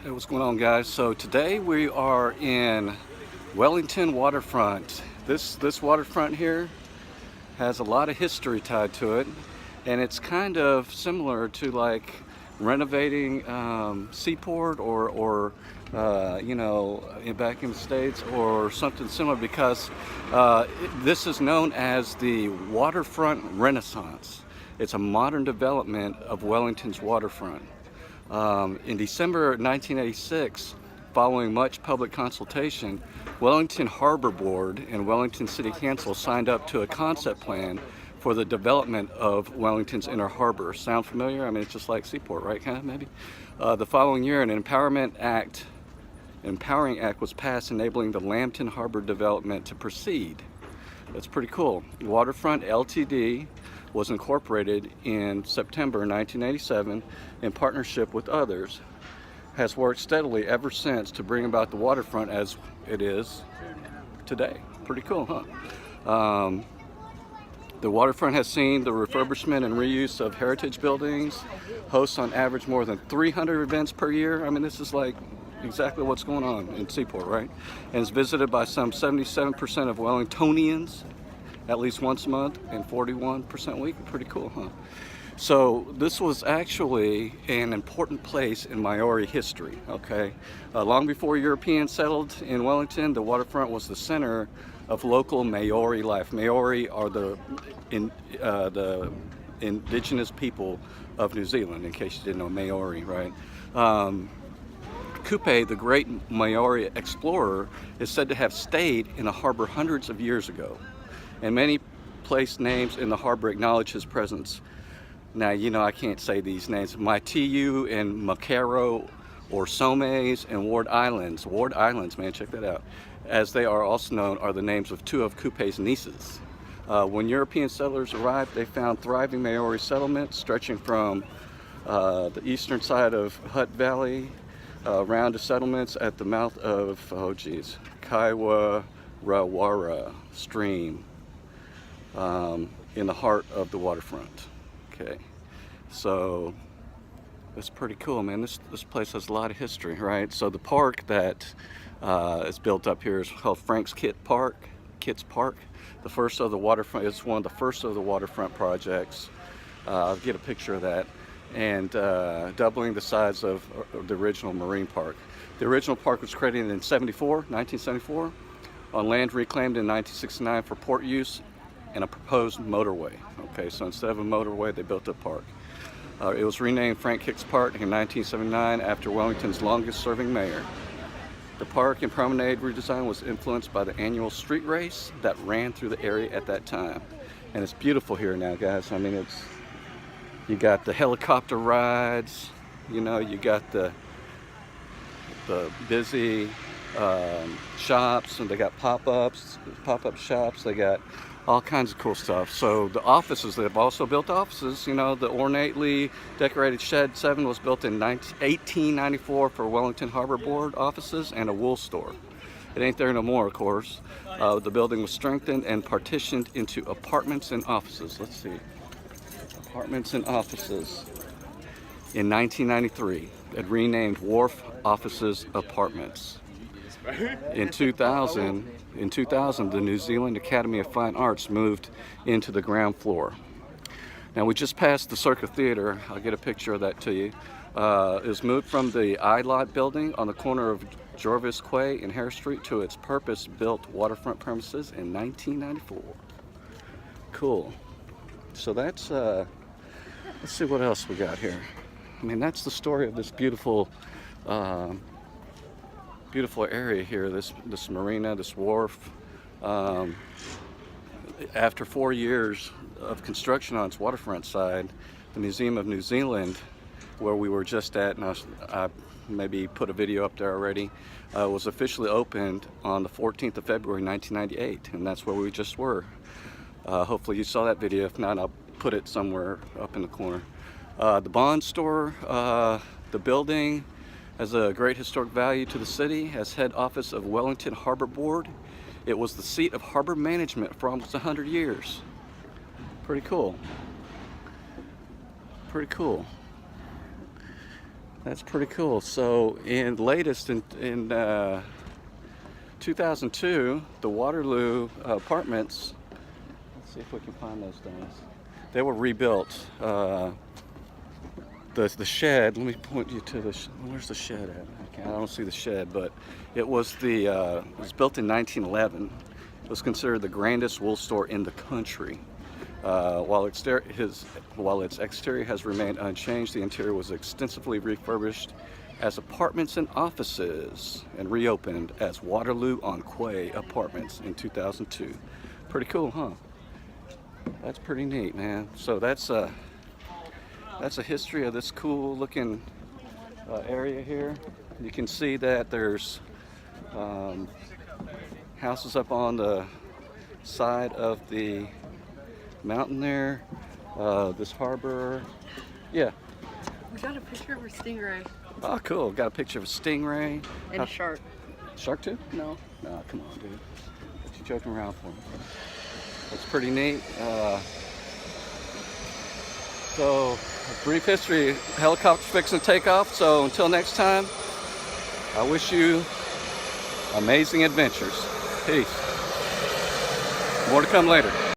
Hey, what's going on, guys? So today we are in Wellington Waterfront. This waterfront here has a lot of history tied to it, and it's kind of similar to like renovating Seaport or back in the States or something similar, because this is known as the Waterfront Renaissance. It's a modern development of Wellington's waterfront. In December 1986, following much public consultation, Wellington Harbor Board and Wellington City Council signed up to a concept plan for the development of Wellington's inner harbor. Sound familiar? I mean, it's just like Seaport, right? Kind of, maybe. The following year, an empowering act was passed, enabling the Lambton Harbor development to proceed. That's pretty cool. Waterfront Ltd. was incorporated in September 1987 in partnership with others, has worked steadily ever since to bring about the waterfront as it is today. Pretty cool, huh? The waterfront has seen the refurbishment and reuse of heritage buildings, hosts on average more than 300 events per year. I mean, this is like exactly what's going on in Seaport, right? And is visited by some 77% of Wellingtonians at least once a month, and 41% a week. Pretty cool, huh? So this was actually an important place in Maori history, okay? Long before Europeans settled in Wellington, the waterfront was the center of local Maori life. Maori are the indigenous people of New Zealand, in case you didn't know Maori, right? Kupe, the great Maori explorer, is said to have stayed in the harbor hundreds of years ago, and many place names in the harbor acknowledge his presence. Now, you know, I can't say these names. Maitiu and Makaro, or Somes and Ward Islands. Ward Islands, man, check that out. As they are also known, are the names of two of Kupe's nieces. When European settlers arrived, they found thriving Maori settlements stretching from the eastern side of Hutt Valley around to settlements at the mouth of, Kaiwa Rawara Stream, in the heart of the waterfront. Okay, so that's pretty cool, man. This place has a lot of history, right? So the park that is built up here is called Frank's Kitts Park. The first of the waterfront. It's one of the first of the waterfront projects. I'll get a picture of that, and doubling the size of the original marine park. The original park was created in 1974, on land reclaimed in 1969 for port use and a proposed motorway. Okay, so instead of a motorway, they built a park. It was renamed Frank Kitts Park in 1979 after Wellington's longest serving mayor. The park and promenade redesign was influenced by the annual street race that ran through the area at that time. And it's beautiful here now, guys. I mean, you got the helicopter rides, you know, you got the busy shops, and they got pop-up shops, they got all kinds of cool stuff. So the offices, they've also built offices. You know, the ornately decorated Shed 7 was built in 1894 for Wellington Harbor Board offices and a wool store. It ain't there no more, of course. The building was strengthened and partitioned into apartments and offices. Let's see. Apartments and offices. In 1993, it renamed Wharf Offices Apartments. In 2000, the New Zealand Academy of Fine Arts moved into the ground floor. Now, we just passed the Circa Theater. I'll get a picture of that to you. It was moved from the I-Lot building on the corner of Jorvis Quay and Harris Street to its purpose-built waterfront premises in 1994. Cool. So that's, let's see what else we got here. I mean, that's the story of this beautiful area here, this marina, this wharf. After 4 years of construction on its waterfront side, the Museum of New Zealand, where we were just at, and I maybe put a video up there already, was officially opened on the 14th of February 1998, and that's where we just were. Hopefully you saw that video. If not, I'll put it somewhere up in the corner. The Bond Store, the building, has a great historic value to the city as head office of Wellington Harbor Board. It was the seat of harbor management for almost 100 years. Pretty cool. Pretty cool. That's pretty cool. So in 2002, the Waterloo apartments, let's see if we can find those things. They were rebuilt. The shed, let me point you to where's the shed at? I don't see the shed, but it was it was built in 1911. It was considered the grandest wool store in the country. While its exterior has remained unchanged, the interior was extensively refurbished as apartments and offices and reopened as Waterloo on Quay Apartments in 2002. Pretty cool, huh? That's pretty neat, man. So that's a history of this cool looking area here. You can see that there's houses up on the side of the mountain there. This harbor. Yeah. We got a picture of a stingray. Oh, cool. Got a picture of a stingray. And a shark. Shark too? No. No, come on, dude. What you joking around for? That's pretty neat. So, a brief history. Helicopter's fixing to take off. So until next time, I wish you amazing adventures. Peace. More to come later.